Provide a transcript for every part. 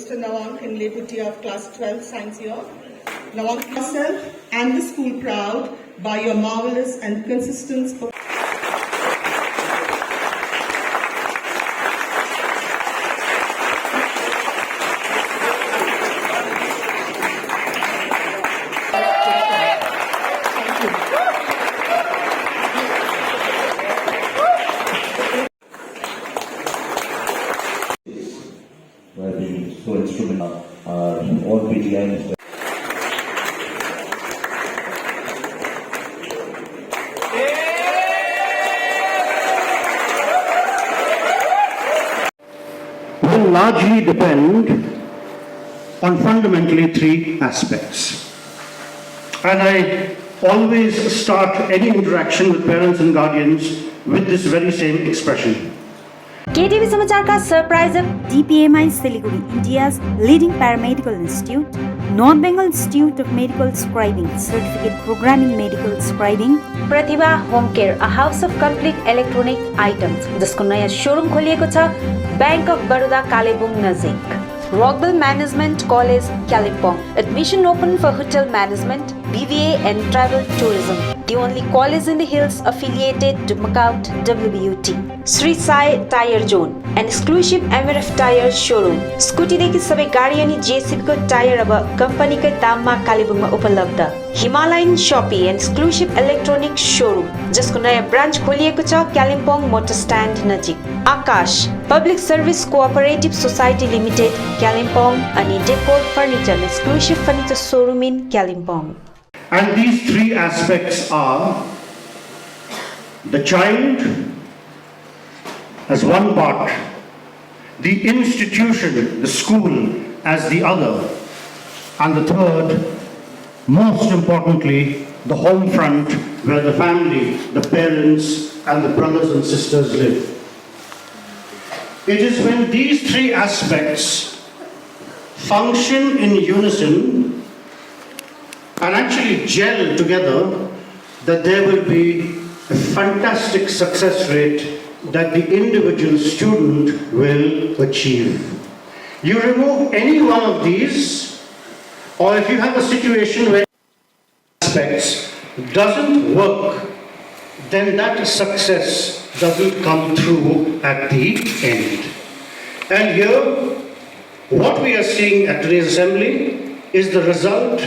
Mr. Nawank Inleputia of Class 12 Science year. Nawank yourself and the school proud by your marvelous and consistent performance. who have been so instrumental, all PGIs. Will largely depend on fundamentally three aspects. And I always start any interaction with parents and guardians with this very same expression. केटीभी समाचारका surprise DPMI Siliguri, India's leading paramedical institute, North Bengal Institute of Medical Scribing, Certificate Programming Medical Scribing, Pratibha Home Care, a house of complete electronic items, जसको नयाँ showroom खोलिएको छ Bank of Baroda Kalimpong नजिक. Rockville Management College, Kalimpong. Admission open for hotel management, BVA and travel tourism. The only college in the hills affiliated to Macaut WBUT. Sri Sai Tire Zone, an exclusive MRF tire showroom. Scooty देखि सबै गाडी अनि JCB को tyre अब कम्पनीकै दाममा कालेबुङमा उपलब्ध. Himalayan Shopee, an exclusive electronic showroom, जसको नयाँ ब्रान्च खोलिएको छ कालिम्पोङ मोटर स्ट्यान्ड नजिक. आकाश Public Service Cooperative Society Limited, Kalimpong, अनि Decor Furniture, an exclusive furniture showroom in Kalimpong. And these three aspects are the child as one part, the institution, the school as the other, and the third, most importantly, the home front where the family, the parents, and the brothers and sisters live. It is when these three aspects function in unison and actually gel together that there will be a fantastic success rate that the individual student will achieve. You remove any one of these, or if you have a situation where aspects doesn't work, then that success doesn't come through at the end. And here, what we are seeing at today's assembly is the result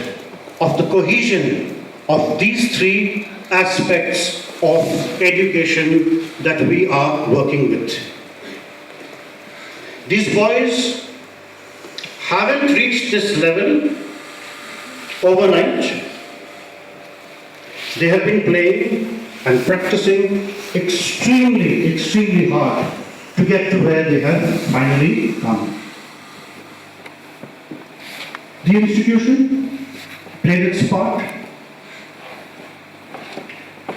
of the cohesion of these three aspects of education that we are working with. These boys haven't reached this level overnight. They have been playing and practicing extremely hard to get to where they have finally come. The institution played its part,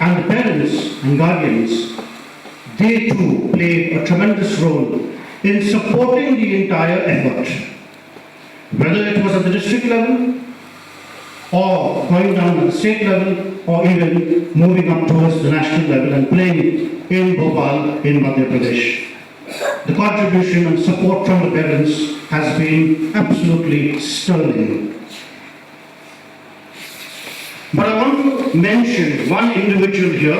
and the parents and guardians, they too played a tremendous role in supporting the entire effort, whether it was at the district level, or going down to the state level, or even moving up towards the national level and playing in Bhopal in Madhya Pradesh. The contribution and support from the parents has been absolutely sterling. But I want to mention one individual here,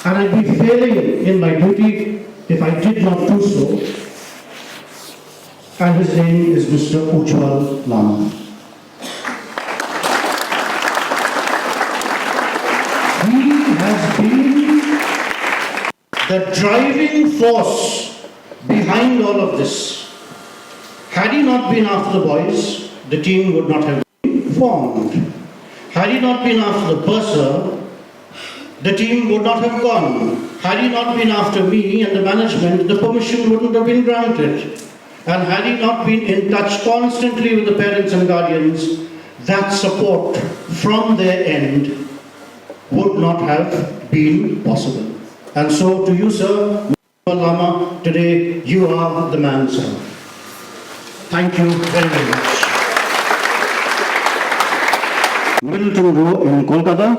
and I'd be failing in my duty if I did not do so, and his name is Mr. Ujjwal Lama. He has been the driving force behind all of this. Had he not been after the boys, the team would not have been formed. Had he not been after the purser, the team would not have gone. Had he not been after me and the management, the permission wouldn't have been granted. And had he not been in touch constantly with the parents and guardians, that support from their end would not have been possible. And so to you, sir, Lama, today you are the man, sir. Thank you very, very much. Middleton Row in Kolkata,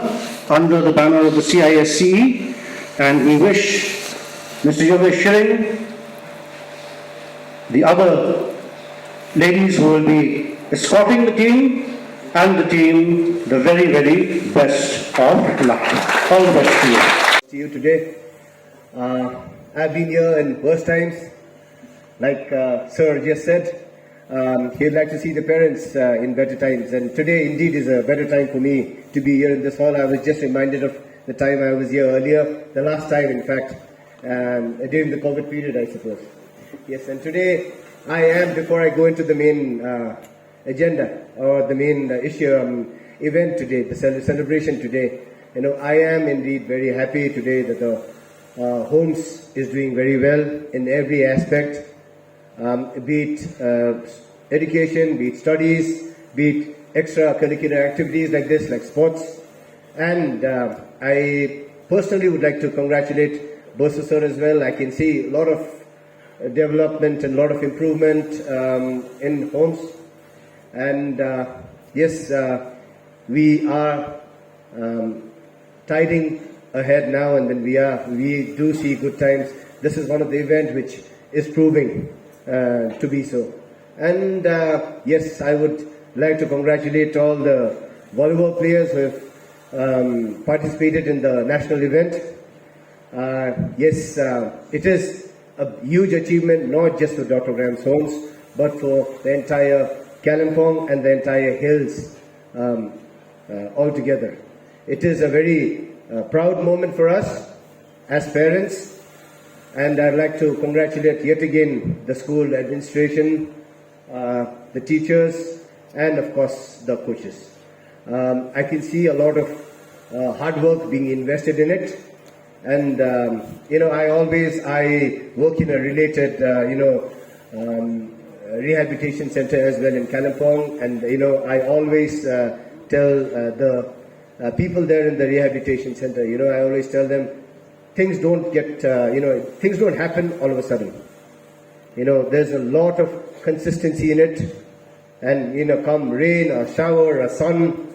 under the banner of the CISCE, and we wish Mr. Yogesh Shiring, the other ladies who will be escorting the team, and the team the very, very best of luck. All the best to you. To you today. I've been here in worse times, like Sir just said. He'd like to see the parents in better times, and today indeed is a better time for me to be here in this hall. I was just reminded of the time I was here earlier, the last time in fact, during the COVID period, I suppose. Yes, and today I am, before I go into the main agenda or the main issue event today, the celebration today, I am indeed very happy today that the Homes is doing very well in every aspect, be it education, be it studies, be it extracurricular activities like this, like sports. And I personally would like to congratulate Bosu sir as well. I can see a lot of development and a lot of improvement in Homes. And yes, we are tiding ahead now, and then we do see good times. This is one of the events which is proving to be so. And yes, I would like to congratulate all the volleyball players who have participated in the national event. Yes, it is a huge achievement, not just for Dr. Graham's Homes, but for the entire Kalimpong and the entire hills altogether. It is a very proud moment for us as parents, and I'd like to congratulate yet again the school administration, the teachers, and of course the coaches. I can see a lot of hard work being invested in it, and I work in a related rehabilitation center as well in Kalimpong, and I always tell the people there in the rehabilitation center, I always tell them, things don't get, things don't happen all of a sudden. There's a lot of consistency in it, and come rain or shower or sun,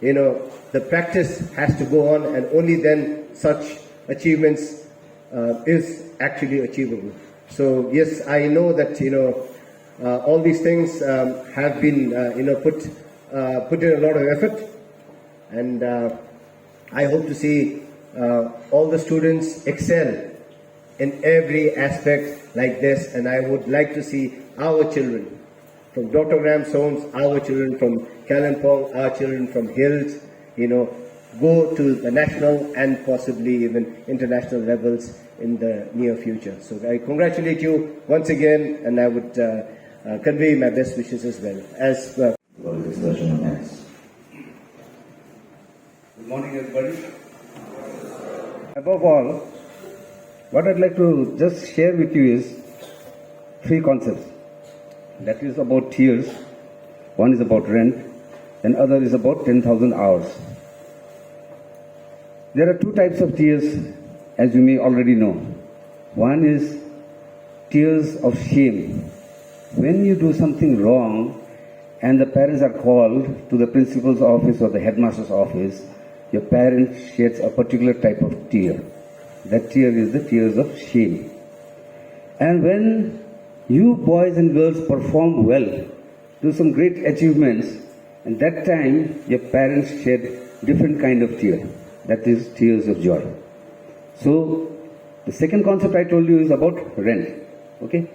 the practice has to go on, and only then such achievements is actually achievable. So yes, I know that all these things have been put in a lot of effort. And I hope to see all the students excel in every aspect like this. And I would like to see our children from Dr. Graham's Homes, our children from Kalimpong, our children from Hills, go to the national and possibly even international levels in the near future. So I congratulate you once again, and I would convey my best wishes as well. For the discussion on next. Good morning, everybody. Above all, what I'd like to just share with you is 3 concepts. That is about tears. One is about rent, and other is about 10,000 hours. There are 2 types of tears, as you may already know. One is tears of shame. When you do something wrong and the parents are called to the principal's office or the headmaster's office, your parent sheds a particular type of tear. That tear is the tears of shame. And when you boys and girls perform well, do some great achievements, and that time your parents shed different kind of tear. That is tears of joy. So the second concept I told you is about rent. Okay?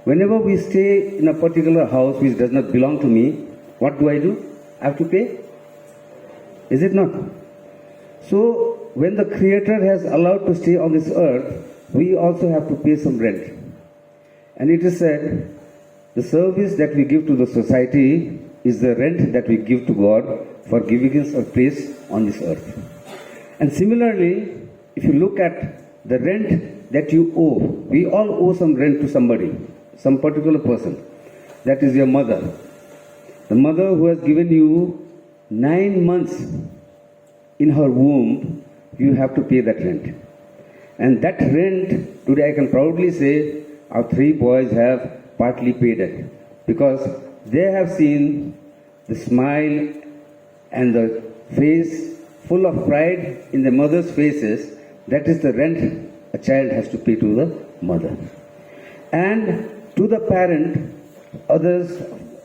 Whenever we stay in a particular house which does not belong to me, what do? I have to pay? Is it not? So when the Creator has allowed to stay on this earth, we also have to pay some rent. And it is said, the service that we give to the society is the rent that we give to God for giving us a place on this earth. And similarly, if you look at the rent that you owe, we all owe some rent to somebody, some particular person. That is your mother. The mother who has given you 9 months in her womb, you have to pay that rent. And that rent, today I can proudly say, our 3 boys have partly paid it. Because they have seen the smile and the face full of pride in the mother's faces. That is the rent a child has to pay to the mother. And to the parent, others,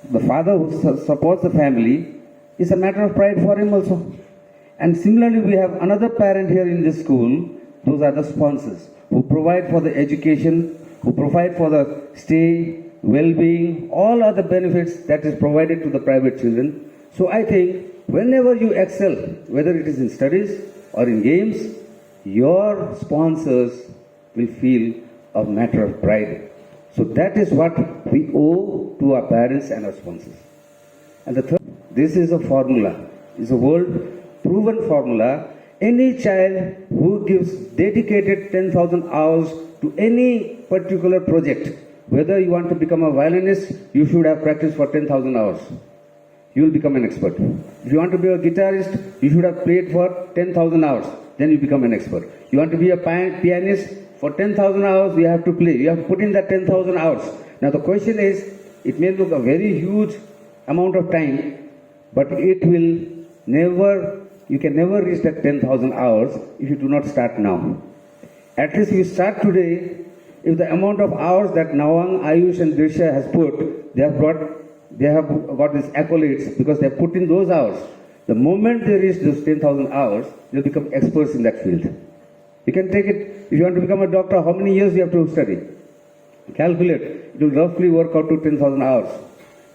the father who supports the family, is a matter of pride for him also. And similarly, we have another parent here in this school, those are the sponsors, who provide for the education, who provide for the stay, well-being, all other benefits that is provided to the private children. So I think whenever you excel, whether it is in studies or in games, your sponsors will feel a matter of pride. So that is what we owe to our parents and our sponsors. And the third, this is a formula, it's a world-proven formula. Any child who gives dedicated 10,000 hours to any particular project, whether you want to become a violinist, you should have practiced for 10,000 hours. You will become an expert. If you want to be a guitarist, you should have played for 10,000 hours. Then you become an expert. You want to be a pianist, for 10,000 hours you have to play. You have to put in that 10,000 hours. Now the question is, it may look a very huge amount of time, but it will never, you can never reach that 10,000 hours if you do not start now. At least if you start today, if the amount of hours that Nawang, Ayush and Drisha has put, they have got these accolades because they have put in those hours. The moment they reach those 10,000 hours, they'll become experts in that field. You can take it, if you want to become a doctor, how many years you have to study? Calculate, it will roughly work out to 10,000 hours.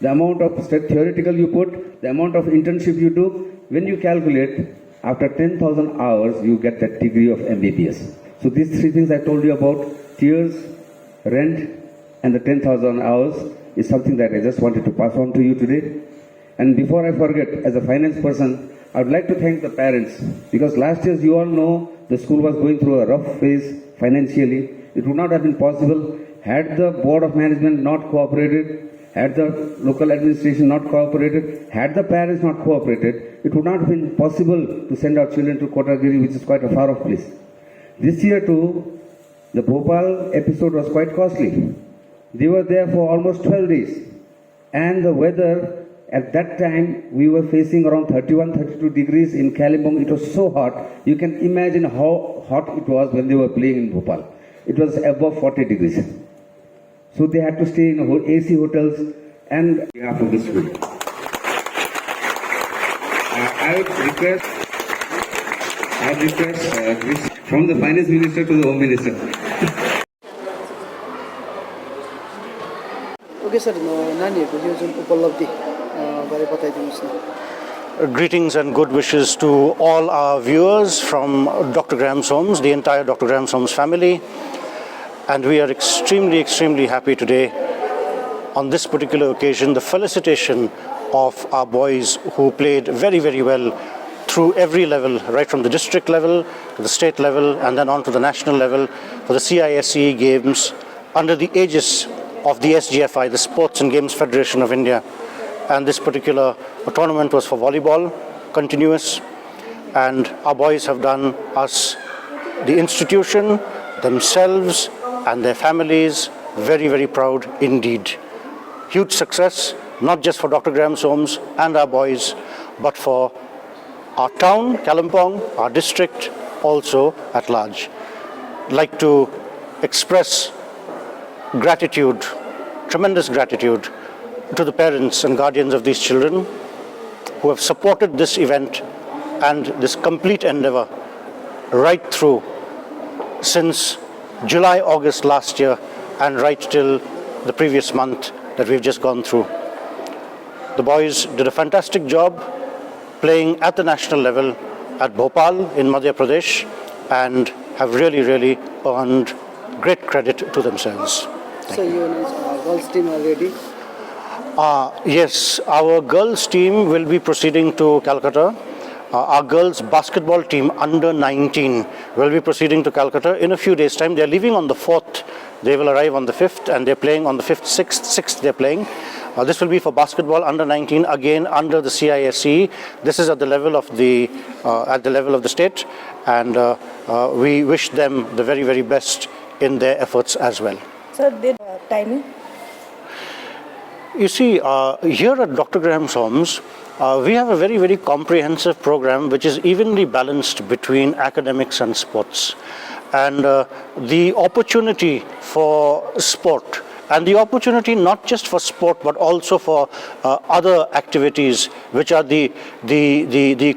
The amount of theoretical you put, the amount of internship you do, when you calculate, after 10,000 hours, you get that degree of MBBS. So these three things I told you about, tears, rent, and the 10,000 hours, is something that I just wanted to pass on to you today. And before I forget, as a finance person, I would like to thank the parents, because last year, you all know, the school was going through a rough phase financially. It would not have been possible had the board of management not cooperated, had the local administration not cooperated, had the parents not cooperated, it would not have been possible to send our children to Kotagiri, which is quite a far off place. This year too, the Bhopal episode was quite costly. They were there for almost 12 days. And the weather, at that time, we were facing around 31, 32 degrees in Kalimpong. It was so hot. You can imagine how hot it was when they were playing in Bhopal. It was above 40 degrees. So they had to stay in AC hotels and on behalf of the school. I would request from the finance minister to the home minister. Okay, sir. नानीहरुको यो जुन उपलब्धि बारे बताइदिनुस् न. Greetings and good wishes to all our viewers from Dr. Graham's Homes, the entire Dr. Graham's Homes family. And we are extremely, extremely happy today on this particular occasion, the felicitation of our boys who played very, very well through every level, right from the district level to the state level and then on to the national level for the CISE games under the aegis of the SGFI, the Sports and Games Federation of India. And this particular tournament was for volleyball, continuous, and our boys have done us, the institution, themselves and their families, very, very proud indeed. Huge success, not just for Dr. Graham's Homes and our boys, but for our town, Kalimpong, our district, also at large. I'd like to express gratitude, tremendous gratitude to the parents and guardians of these children who have supported this event and this complete endeavor right through since July, August last year and right till the previous month that we've just gone through. The boys did a fantastic job playing at the national level at Bhopal in Madhya Pradesh and have really, really earned great credit to themselves. So your girls team are ready? Yes, our girls team will be proceeding to Calcutta. Our girls basketball team under 19 will be proceeding to Calcutta in a few days' time. They're leaving on the 4th. They will arrive on the 5th and they're playing on the 5th, 6th they're playing. This will be for basketball under 19, again under the CISE. This is at the level of the state, and we wish them the very, very best in their efforts as well. Sir, the timing? You see, here at Dr. Graham's Homes, we have a very, very comprehensive program which is evenly balanced between academics and sports. And the opportunity for sport and the opportunity not just for sport but also for other activities, which are the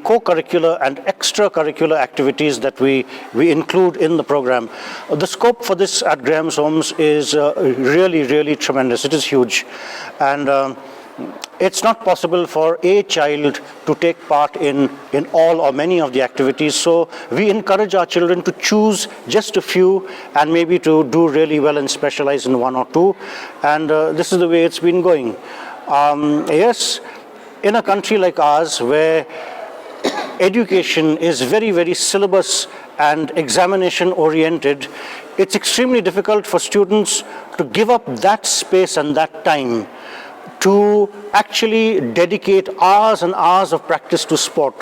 co-curricular and extracurricular activities that we include in the program. The scope for this at Graham's Homes is really tremendous. It is huge, and it's not possible for a child to take part in all or many of the activities, so we encourage our children to choose just a few and maybe to do really well and specialize in one or two, and this is the way it's been going. Yes, in a country like ours where education is very syllabus and examination oriented, it's extremely difficult for students to give up that space and that time to actually dedicate hours and hours of practice to sport.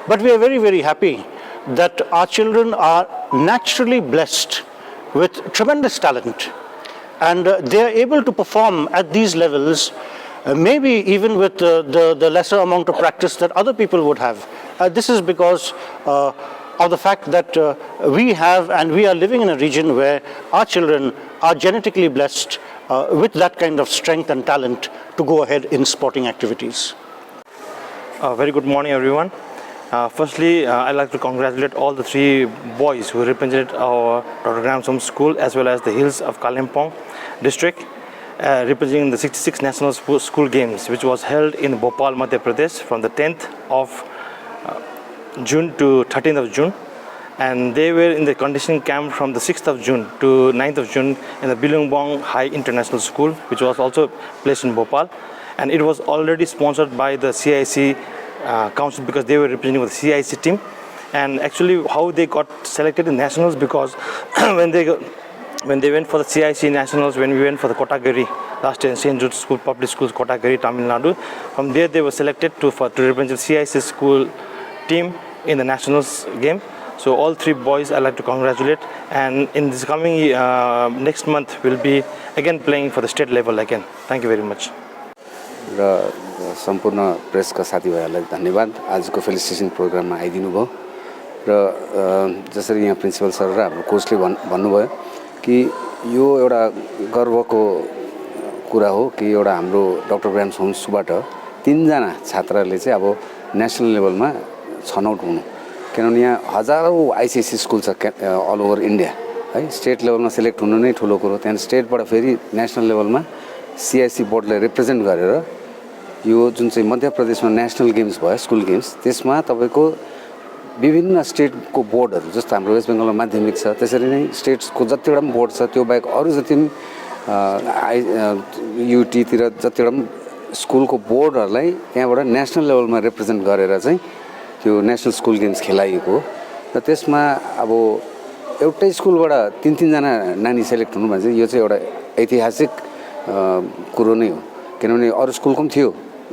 But we are very happy that our children are naturally blessed with tremendous talent, and they are able to perform at these levels, maybe even with the lesser amount of practice that other people would have. This is because of the fact that we have and we are living in a region where our children are genetically blessed with that kind of strength and talent to go ahead in sporting activities. Very good morning, everyone. Firstly, I'd like to congratulate all the 3 boys who represented our Dr. Graham's Homes School as well as the hills of Kalimpong district, representing the 66 National School Games, which was held in Bhopal, Madhya Pradesh from the 10th of June to 13th of June. And they were in the conditioning camp from the 6th of June to 9th of June in the Bilungbong High International School, which was also placed in Bhopal. And it was already sponsored by the CIC Council because they were representing the CIC team. And actually how they got selected in nationals, because when they went for the CIC nationals, when we went for the Kotagiri last year in St. Jude's School, Public Schools, Kotagiri, Tamil Nadu, from there they were selected to represent the CIC school team in the nationals game. So all 3 boys I'd like to congratulate, and in this coming next month we'll be again playing for the state level again. Thank you very much. र सम्पूर्ण प्रेसका साथीभाइहरूलाई धन्यवाद आजको felicitation प्रोग्राममा आइदिनु भयो र जसरी यहाँ principal sir र हाम्रो कोचले भन्नुभयो कि यो एउटा गर्वको कुरा हो कि एउटा हाम्रो डाक्टर ग्राम्स होम्सबाट 3 जना छात्रले चाहिँ अब नेसनल लेभलमा छनौट हुनु, किनभने यहाँ हजारौँ आइसिएससी स्कुल छ अल ओभर इन्डिया है। स्टेट लेभलमा सेलेक्ट हुनु नै ठुलो कुरो, त्यहाँदेखि स्टेटबाट फेरि नेसनल लेभलमा सिआइसी बोर्डले रिप्रेजेन्ट गरेर यो जुन चाहिँ मध्य प्रदेशमा नेसनल गेम्स भयो स्कुल गेम्स, त्यसमा तपाईँको विभिन्न स्टेटको बोर्डहरू, जस्तो हाम्रो वेस्ट बेङ्गलमा माध्यमिक छ त्यसरी नै स्टेट्सको जतिवटा पनि बोर्ड छ त्यो बाहेक अरू जति पनि युटीतिर जतिवटा पनि स्कुलको बोर्डहरूलाई त्यहाँबाट नेसनल लेभलमा रिप्रेजेन्ट गरेर चाहिँ त्यो नेसनल स्कुल गेम्स खेलाइएको हो। र त्यसमा अब एउटै स्कुलबाट 3 जना नानी सेलेक्ट हुनु भने चाहिँ यो चाहिँ एउटा ऐतिहासिक कुरो नै हो, किनभने अरू स्कुलको पनि थियो,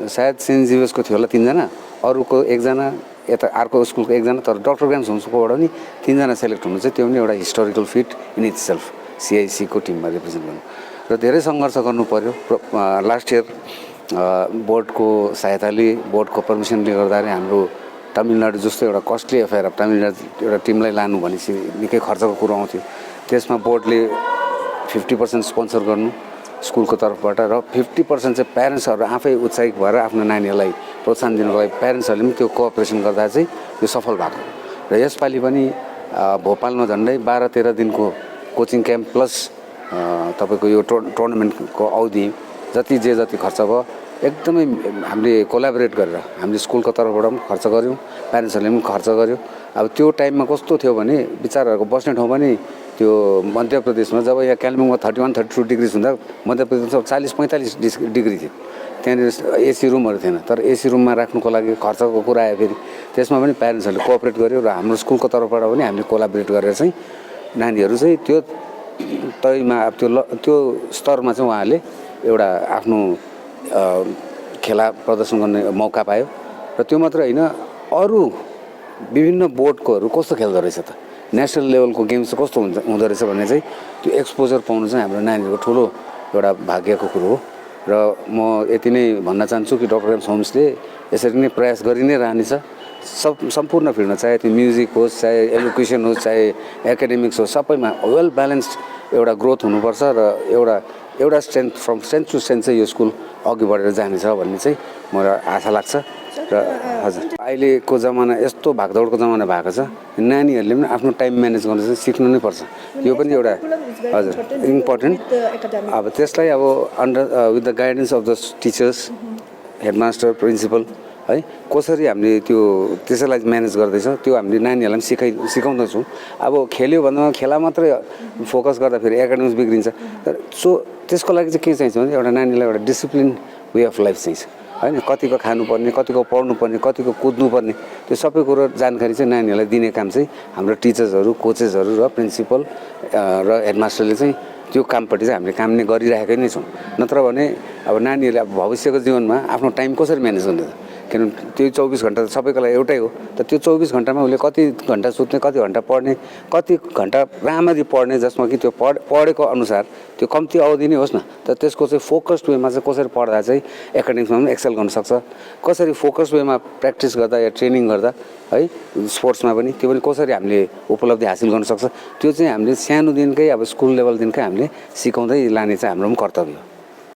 सायद सेन्ट जेभियर्सको थियो होला 3 जना, अरूको 1 जना, यता अर्को स्कुलको 1 जना, तर डाक्टर ग्राम्स होम्सकोबाट पनि 3 जना सेलेक्ट हुनु चाहिँ त्यो पनि एउटा हिस्टोरिकल फिट इन इटसेल्फ सिआइसीको टिममा रिप्रेजेन्ट गर्नु। र धेरै सङ्घर्ष गर्नु पर्यो। लास्ट इयर बोर्डको सहायताले, बोर्डको पर्मिसनले गर्दाखेरि हाम्रो तमिलनाडु जस्तो एउटा कस्टली अफेयर, अब तमिलनाडु एउटा टिमलाई लानु भनेपछि निकै खर्चको कुरो आउँथ्यो। त्यसमा बोर्डले 50% स्पोन्सर गर्नु स्कुलको तर्फबाट र 50% चाहिँ प्यारेन्ट्सहरू आफै उत्साहित भएर आफ्नो नानीहरूलाई प्रोत्साहन दिनुको लागि प्यारेन्ट्सहरूले पनि त्यो कोअपरेसन गर्दा चाहिँ यो सफल भएको। र यसपालि पनि भोपालमा झन्डै 12-13 दिनको कोचिङ क्याम्प प्लस तपाईँको यो टुर्नामेन्टको अवधि जति खर्च भयो एकदमै हामीले कोलाबोरेट गरेर हामीले स्कुलको तर्फबाट पनि खर्च गऱ्यौँ, प्यारेन्ट्सहरूले पनि खर्च गर्यो। अब त्यो टाइममा कस्तो थियो भने विचारहरूको बस्ने ठाउँ पनि त्यो मध्य प्रदेशमा जब यहाँ कालिम्पोङमा 31-32 डिग्री हुँदा मध्य प्रदेशमा 40-45 डिग्री थियो, त्यहाँनिर एसी रुमहरू थिएन। तर एसी रुममा राख्नुको लागि खर्चको कुरा आयो, फेरि त्यसमा पनि प्यारेन्ट्सहरूले कोअपरेट गर्यो र हाम्रो स्कुलको तर्फबाट पनि हामीले कोलाबोरेट गरेर चाहिँ नानीहरू चाहिँ त्यो तयमा त्यो स्तरमा चाहिँ उहाँहरूले एउटा आफ्नो खेला प्रदर्शन गर्ने मौका पायो। र त्यो मात्र होइन, अरू विभिन्न बोर्डकोहरू कस्तो खेल्दो रहेछ त, नेसनल लेभलको गेम्स चाहिँ कस्तो हुँदो रहेछ भन्ने चाहिँ त्यो एक्सपोजर पाउनु चाहिँ हाम्रो नानीहरूको ठुलो एउटा भाग्यको कुरो हो। र म यति नै भन्न चाहन्छु कि डाक्टर ग्राम्स होम्सले यसरी नै प्रयास गरि नै रहनेछ। सम्पूर्ण फिल्डमा चाहे त्यो म्युजिक होस् चाहे एजुकेसन होस् चाहे एकाडेमिक्स होस् सबैमा वेल ब्यालेन्स्ड एउटा ग्रोथ हुनुपर्छ र एउटा फ्रम स्ट्रेन्थ टु स्ट्रेन्थ चाहिँ यो स्कुल अघि बढेर जानेछ भन्ने चाहिँ मलाई आशा लाग्छ र हजुर अहिलेको जमाना यस्तो भागदौडको जमाना भएको छ नानीहरूले पनि आफ्नो टाइम म्यानेज गर्न चाहिँ सिक्नु नै पर्छ यो पनि एउटा हजुर इम्पोर्टेन्ट अब त्यसलाई अब under with the guidance of the teachers headmaster principal है कसरी हामीले त्यसैलाई म्यानेज गर्दैछ त्यो हामीले नानीहरूलाई पनि सिकाउँदैछौँ अब खेल्यो भन्दा खेला मात्रै फोकस गर्दा फेरि एकाडेमिक्स बिग्रिन्छ तर त्यसको लागि चाहिँ के चाहिन्छ भने एउटा नानीलाई एउटा डिसिप्लिन वे अफ लाइफ चाहिन्छ होइन कतिको खानुपर्ने कतिको पढ्नुपर्ने कतिको कुद्नुपर्ने त्यो सबै कुरो जानकारी चाहिँ नानीहरूलाई दिने काम चाहिँ हाम्रो टिचर्सहरू कोचेसहरू र प्रिन्सिपल र हेडमास्टरले चाहिँ त्यो कामपट्टि चाहिँ हामीले काम नै गरिरहेकै नै छौँ नत्र भने अब नानीहरूले अब भविष्यको जीवनमा आफ्नो टाइम कसरी म्यानेज गर्ने त किनभने त्यो 24 घण्टा त सबैको लागि एउटै हो त त्यो 24 घण्टामा उसले कति घण्टा सुत्ने कति घण्टा पढ्ने कति घण्टा राम्ररी पढ्ने जसमा कि त्यो पढेको अनुसार त्यो कम्ती अवधि नै होस् न त त्यसको चाहिँ फोकस्ड वेमा चाहिँ कसरी पढ्दा चाहिँ एकाडेमिक्समा पनि एक्सेल गर्न सक्छ कसरी फोकस्ड वेमा प्र्याक्टिस गर्दा या ट्रेनिङ गर्दा है स्पोर्ट्समा पनि त्यो पनि कसरी हामीले उपलब्धि हासिल गर्न सक्छ त्यो चाहिँ हामीले सानोदिनकै अब स्कुल लेभलदेखिकै हामीले सिकाउँदै लाने चाहिँ हाम्रो पनि कर्तव्य हो